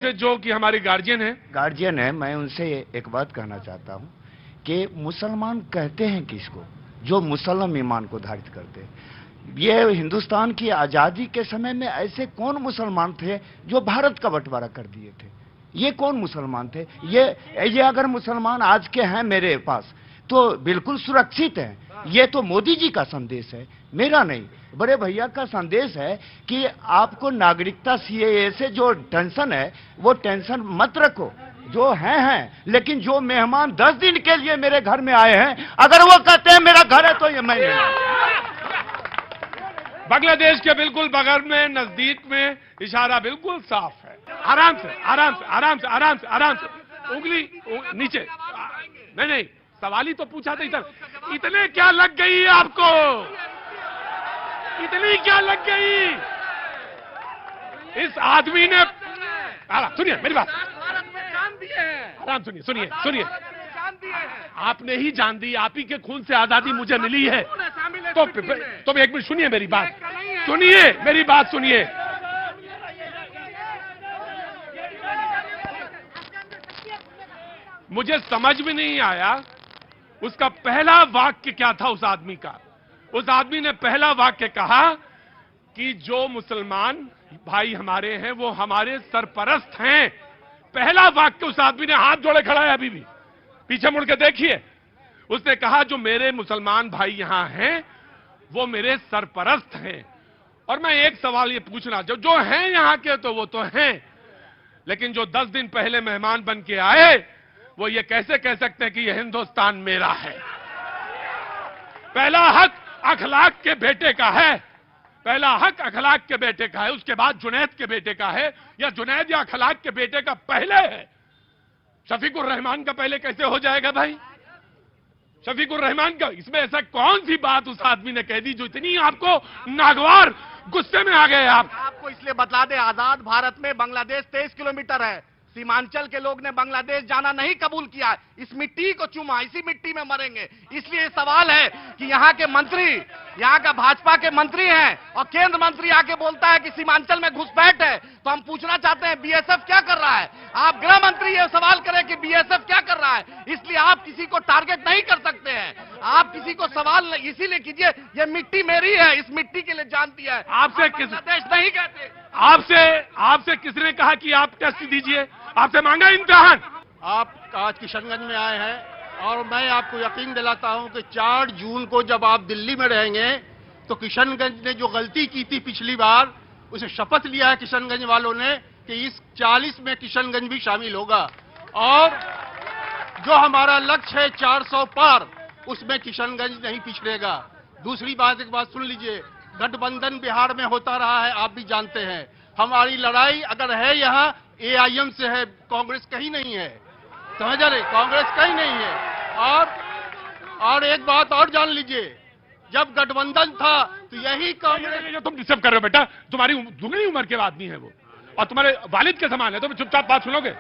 जो कि हमारे गार्जियन है, मैं उनसे एक बात कहना चाहता हूं कि मुसलमान कहते हैं किसको? जो मुसलमान ईमान को धारित करते हैं। ये हिंदुस्तान की आजादी के समय में ऐसे कौन मुसलमान थे जो भारत का बंटवारा कर दिए थे? ये कौन मुसलमान थे? ये अगर मुसलमान आज के हैं मेरे पास तो बिल्कुल सुरक्षित हैं। ये तो मोदी जी का संदेश है, मेरा नहीं। बड़े भैया का संदेश है कि आपको नागरिकता सीएए से जो टेंशन है वो टेंशन मत रखो, जो हैं, लेकिन जो मेहमान 10 दिन के लिए मेरे घर में आए हैं, अगर वो कहते हैं मेरा घर है तो ये मैं बांग्लादेश के बिल्कुल बगल में, नजदीक में, इशारा बिल्कुल साफ है। आराम से आराम से आराम से आराम से आराम से उंगली नीचे। नहीं, सवाल ही तो पूछा था। इतने क्या लग गई आपको? इतनी क्या लग गई? इस आदमी ने सुनिए मेरी बात, आराम सुनिए। आपने ही जान दी, आप ही के खून से आजादी मुझे मिली है। तो एक मिनट सुनिए मेरी बात, सुनिए। मुझे समझ में नहीं आया उसका पहला वाक्य क्या था उस आदमी का। उस आदमी ने पहला वाक्य कहा कि जो मुसलमान भाई हमारे हैं वो हमारे सरपरस्त हैं। पहला वाक्य उस आदमी ने हाथ जोड़े खड़ा है, अभी भी पीछे मुड़ के देखिए। उसने कहा जो मेरे मुसलमान भाई यहां हैं वो मेरे सरपरस्त हैं। और मैं एक सवाल ये पूछना, जो हैं यहां के तो वो तो हैं, लेकिन जो 10 दिन पहले मेहमान बन के आए वो ये कैसे कह सकते हैं कि ये हिंदुस्तान मेरा है? पहला हक अखलाक के बेटे का है, उसके बाद जुनैद के बेटे का है, या जुनैद या अखलाक के बेटे का पहले है। शफीकुर रहमान का पहले कैसे हो जाएगा भाई? शफीकुर रहमान का, इसमें ऐसा कौन सी बात उस आदमी ने कह दी जो इतनी आपको नागवार गुस्से में आ गए? आपको इसलिए बतला दे, आजाद भारत में बांग्लादेश 23 किलोमीटर है। सीमांचल के लोग ने बांग्लादेश जाना नहीं कबूल किया, इस मिट्टी को चूमा, इसी मिट्टी में मरेंगे। इसलिए सवाल है कि यहाँ के मंत्री, यहाँ का भाजपा के मंत्री हैं और केंद्र मंत्री आके बोलता है कि सीमांचल में घुसपैठ है। तो हम पूछना चाहते हैं बीएसएफ क्या कर रहा है? आप गृह मंत्री ये सवाल करें कि बीएसएफ क्या कर रहा है। इसलिए आप किसी को टारगेट नहीं कर सकते हैं, आप किसी को सवाल इसीलिए कीजिए ये मिट्टी मेरी है, इस मिट्टी के लिए जान दिया है। आपसे देश नहीं कहते। आपसे किसने कहा कि आप टेस्ट दीजिए? आपसे मांगा इम्तिहान? आप आज किशनगंज में आए हैं और मैं आपको यकीन दिलाता हूं कि 4 जून को जब आप दिल्ली में रहेंगे तो किशनगंज ने जो गलती की थी पिछली बार, उसे शपथ लिया है किशनगंज वालों ने कि इस 40 में किशनगंज भी शामिल होगा। और जो हमारा लक्ष्य है 400 पार, उसमें किशनगंज नहीं पिछड़ेगा। दूसरी बात, एक बात सुन लीजिए, गठबंधन बिहार में होता रहा है, आप भी जानते हैं। हमारी लड़ाई अगर है यहाँ एआईएम से है, कांग्रेस कहीं नहीं है, समझ रहे? कांग्रेस कहीं नहीं है। और एक बात और जान लीजिए, जब गठबंधन था तो यही कांग्रेस। जो तुम डिस्टर्ब कर रहे हो बेटा, तुम्हारी दुगनी उम्र के आदमी है वो, और तुम्हारे वालिद के समान है, तुम चुपचाप बात सुनोगे?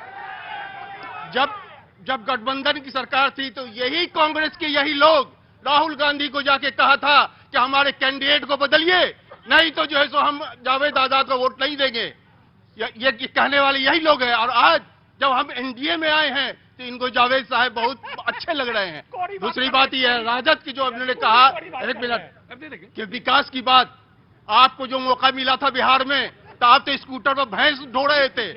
जब गठबंधन की सरकार थी तो यही कांग्रेस के यही लोग राहुल गांधी को जाके कहा था कि हमारे कैंडिडेट को बदलिए, नहीं तो जो है सो हम जावेद आजाद को वोट नहीं देंगे। ये कहने वाले यही लोग हैं। और आज जब हम एनडीए में आए हैं तो इनको जावेद साहब बहुत अच्छे लग रहे हैं। दूसरी बात यह है, राजद की जो उन्होंने कहा, एक मिनट, कि विकास की बात, आपको जो मौका मिला था बिहार में तो आप तो स्कूटर पर भैंस ढो रहे थे,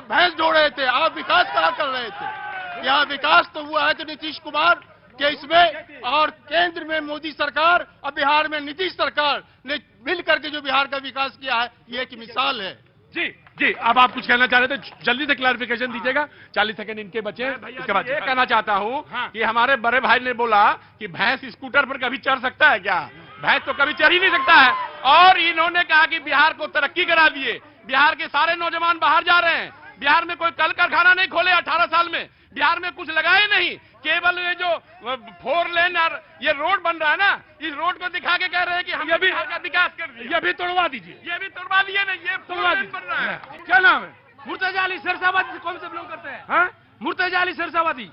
भैंस ढो रहे थे, आप विकास कहाँ कर रहे थे? यहाँ विकास तो हुआ है तो नीतीश कुमार के इसमें, और केंद्र में मोदी सरकार और बिहार में नीतीश सरकार ने मिल करके जो बिहार का विकास किया है, ये एक मिसाल है। जी, अब आप कुछ कहना चाह रहे थे, जल्दी से क्लैरिफिकेशन दीजिएगा, 40 सेकंड इनके बचे हैं। इसके बाद ये कहना चाहता हूं कि हमारे बड़े भाई ने बोला कि भैंस स्कूटर पर कभी चढ़ सकता है क्या? भैंस तो कभी चढ़ ही नहीं सकता है। और इन्होंने कहा कि बिहार को तरक्की करा दिए, बिहार के सारे नौजवान बाहर जा रहे हैं, बिहार में कोई कल कारखाना नहीं खोले 18 साल में, बिहार में कुछ लगाए नहीं, केवल ये जो 4 लेन और ये रोड बन रहा है ना, इस रोड को दिखा के कह रहे हैं कि हम भी विकास कर दिए। ये भी तोड़वा दीजिए, ये भी तोड़वा दिए ना, ये तोड़वा बन रहा है। क्या नाम है? मुर्तजा अली सिरसाबादी। कौन से बिलोंग करते हैं? हाँ, मुर्तजा अली सिरसाबादी।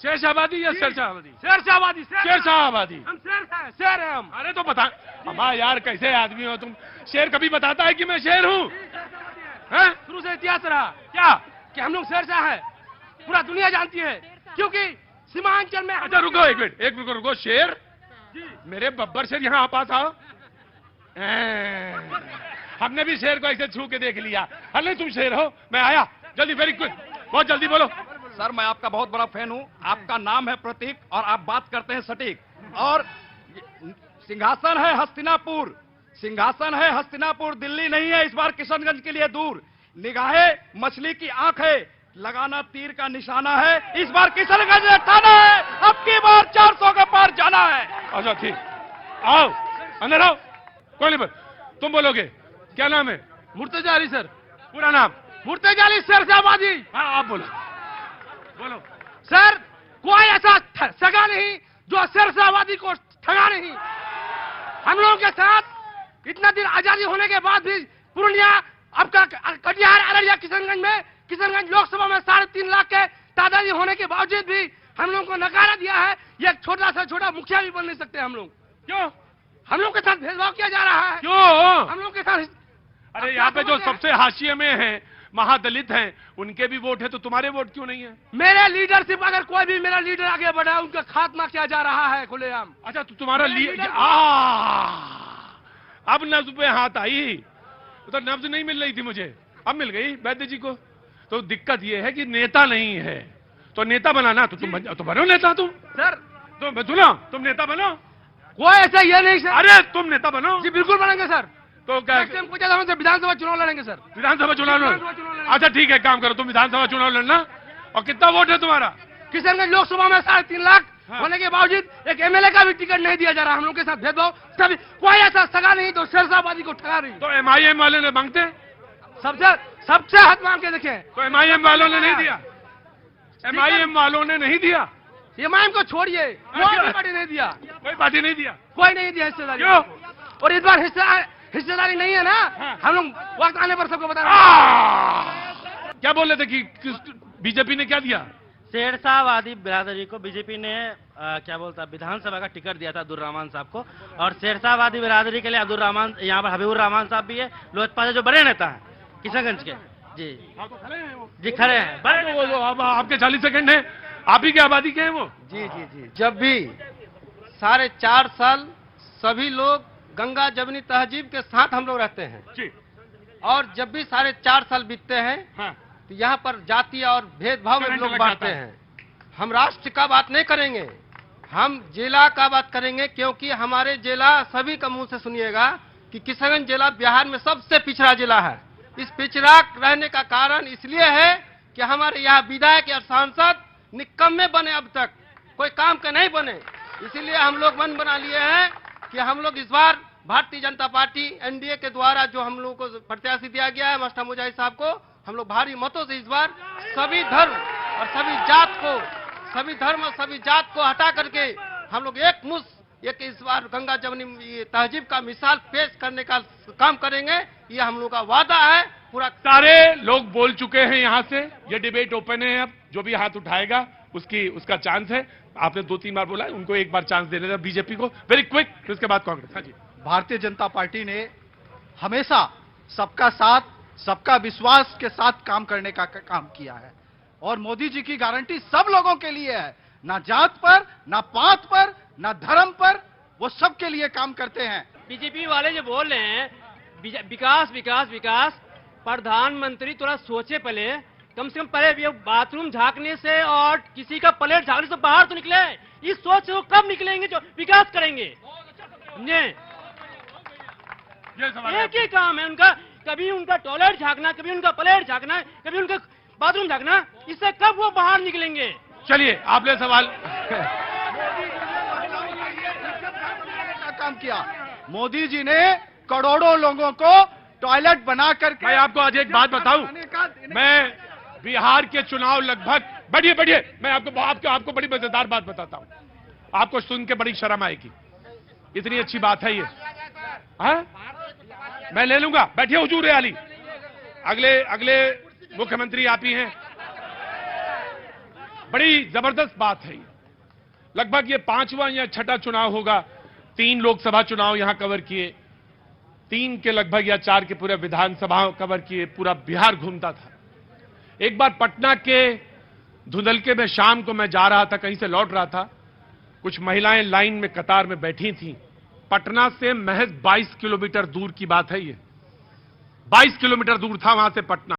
शेरशाहबादी या शेरशाहबादी? शेरशाहबादी। शेरशाहबादी। हम शेर है हम। अरे तो बता, अम्मा यार कैसे आदमी हो तुम? शेर कभी बताता है कि मैं शेर हूँ? शुरू से इतिहास रहा क्या कि हम लोग शेरशाह है, पूरा दुनिया जानती है, क्योंकि सीमांचल में। अच्छा रुको एक मिनट, रुको। शेर, मेरे बब्बर शेर यहाँ पास आओ। हमने भी शेर को ऐसे छू के देख लिया। अरे तुम शेर हो, मैं आया जल्दी, वेरी क्विक, बहुत जल्दी बोलो। सर मैं आपका बहुत बड़ा फैन हूं, आपका नाम है प्रतीक और आप बात करते हैं सटीक। और सिंहासन है हस्तिनापुर, सिंहासन है हस्तिनापुर, दिल्ली नहीं है इस बार, किशनगंज के लिए दूर। निगाहें मछली की आंख है, लगाना तीर का निशाना है, इस बार किशनगंज थाना है, अब की बार 400 के पार जाना है। अच्छा ठीक, आओ अंदर आओ। कौन है? तुम बोलोगे, क्या नाम है? मुर्तजा अली सर। पूरा नाम? मुर्तजा अली शेरशाहबादी। हाँ आप बोलो, बोलो। सर कोई ऐसा सगा नहीं जो शेरशाहबादी को ठगा नहीं। हम लोगों के साथ इतना दिन आजादी होने के बाद भी पूर्णिया, आपका कटिहार, अररिया, किशनगंज लोकसभा में 3.5 लाख के तादादी होने के बावजूद भी हम लोगों को नकारा दिया है। ये छोटा सा छोटा मुखिया भी बन नहीं सकते हम लोग। क्यों? हम लोग के साथ भेदभाव किया जा रहा है। क्यों? हम लोग के साथ। अरे यहाँ पे जो सबसे हाशिए में हैं, महादलित हैं, उनके भी वोट है, तो तुम्हारे वोट क्यों नहीं है? मेरे लीडरशिप, अगर कोई भी मेरा लीडर आगे बढ़ा, उनका खात्मा किया जा रहा है खुलेआम। अच्छा तो तुम्हारा अब नब्ज पे हाथ आई, तो नब्ज नहीं मिल रही थी मुझे, अब मिल गई वैद्य जी को। तो दिक्कत ये है कि नेता नहीं है, तो नेता बनाना, तो तुम बनो नेता। तुम सर तुम नेता बनो। कोई ऐसा ये नहीं सर। अरे तुम नेता बनो। जी बिल्कुल बनेंगे सर। तो क्या हम विधानसभा चुनाव लड़ेंगे सर। विधानसभा चुनाव अच्छा ठीक है, काम करो, तुम विधानसभा चुनाव लड़ना। और कितना वोट है तुम्हारा? किशनगंज लोकसभा में 3.5 लाख होने के बावजूद एक एमएलए का भी टिकट नहीं दिया जा रहा। हम लोग के साथ भेदभाव, सभी कोई ऐसा सगा नहीं तो शेरशाहबादी को ठगा नहीं। तो एमआईएम वाले ने मांगते, सबसे हाथ मांग के देखे, तो एमआईएम वालों ने नहीं दिया। एमआईएम वालों ने नहीं दिया। एमआईएम को छोड़िए, कोई पार्टी नहीं दिया। कोई पार्टी नहीं दिया? कोई नहीं दिया हिस्सेदारी। क्यों? और इस बार हिस्सेदारी नहीं है ना। हम लोग वक्त आने पर सबको बता रहे क्या बोल रहे थे कि बीजेपी ने क्या दिया? शेरशाहबादी बिरादरी को बीजेपी ने क्या बोलता विधानसभा का टिकट दिया था अब्दुल रहमान साहब को। और शेरशाहबादी बिरादरी के लिए अब्दुल रहमान, यहाँ पर हबीबुर रहमान साहब भी है, लोजपा से जो बड़े नेता हैं किशनगंज के। जी जी खड़े हैं। अब आपके 40 सेकंड है, आप ही की आबादी के हैं वो। जी। जब भी 4.5 साल सभी लोग गंगा जमुनी तहजीब के साथ हम लोग रहते हैं जी। और जब भी 4.5 साल बीतते हैं हाँ। तो यहाँ पर जाति और भेदभाव में लोग बांटते हैं। हम राष्ट्र का बात नहीं करेंगे, हम जिला का बात करेंगे, क्योंकि हमारे जिला सभी का मुंह से सुनिएगा कि किशनगंज जिला बिहार में सबसे पिछड़ा जिला है। इस पिछड़ा रहने का कारण इसलिए है कि हमारे यहाँ विधायक या सांसद निकम्मे बने, अब तक कोई काम के नहीं बने। इसीलिए हम लोग मन बना लिए हैं कि हम लोग इस बार भारतीय जनता पार्टी एनडीए के द्वारा जो हम लोगों को प्रत्याशी दिया गया है मास्टर मुजाहिद साहब को, हम लोग भारी मतों से इस बार सभी धर्म और सभी जात को हटा करके हम लोग एक इस बार गंगा जमुनी तहजीब का मिसाल पेश करने का काम करेंगे। ये हम लोग का वादा है। पूरा सारे लोग बोल चुके हैं यहाँ से, ये डिबेट ओपन है। अब जो भी हाथ उठाएगा उसका चांस है। आपने 2-3 बार बोला, उनको एक बार चांस देने दें बीजेपी को। वेरी क्विक, फिर उसके बाद कांग्रेस। हाँ जी। भारतीय जनता पार्टी ने हमेशा सबका साथ, सबका विश्वास के साथ काम करने का काम किया है और मोदी जी की गारंटी सब लोगों के लिए है, ना जात पर, ना पात पर, ना धर्म पर, वो सबके लिए काम करते हैं। बीजेपी वाले जो बोल रहे हैं विकास विकास विकास, प्रधानमंत्री थोड़ा सोचे पहले, कम से कम पहले बाथरूम झांकने से और किसी का प्लेट झांकने से बाहर तो निकले। इस सोच से वो कब निकलेंगे जो विकास करेंगे? एक ही काम है उनका, कभी उनका टॉयलेट झांकना, कभी उनका प्लेट झांकना, कभी उनका बाथरूम झांकना। इससे कब वो बाहर निकलेंगे? चलिए आपने सवाल काम किया। मोदी जी ने करोड़ों लोगों को टॉयलेट बनाकर। मैं आपको आज एक बात बताऊं, मैं बिहार के चुनाव लगभग, बैठिए, मैं आपको बड़ी मजेदार बात बताता हूं, आपको सुन के बड़ी शर्म आएगी। इतनी अच्छी बात है ये। हाँ? मैं ले लूंगा, बैठिए हुजूर आली। अगले मुख्यमंत्री आप ही हैं। बड़ी जबरदस्त बात है ये। लगभग ये 5वां या 6ठा चुनाव होगा। 3 लोकसभा चुनाव यहां कवर किए, 3 के लगभग या 4 के पूरे विधानसभा कवर किए, पूरा बिहार घूमता था। एक बार पटना के धुंधलके में शाम को मैं जा रहा था, कहीं से लौट रहा था, कुछ महिलाएं लाइन में कतार में बैठी थीं। पटना से महज 22 किलोमीटर दूर की बात है ये, 22 किलोमीटर दूर था वहां से पटना।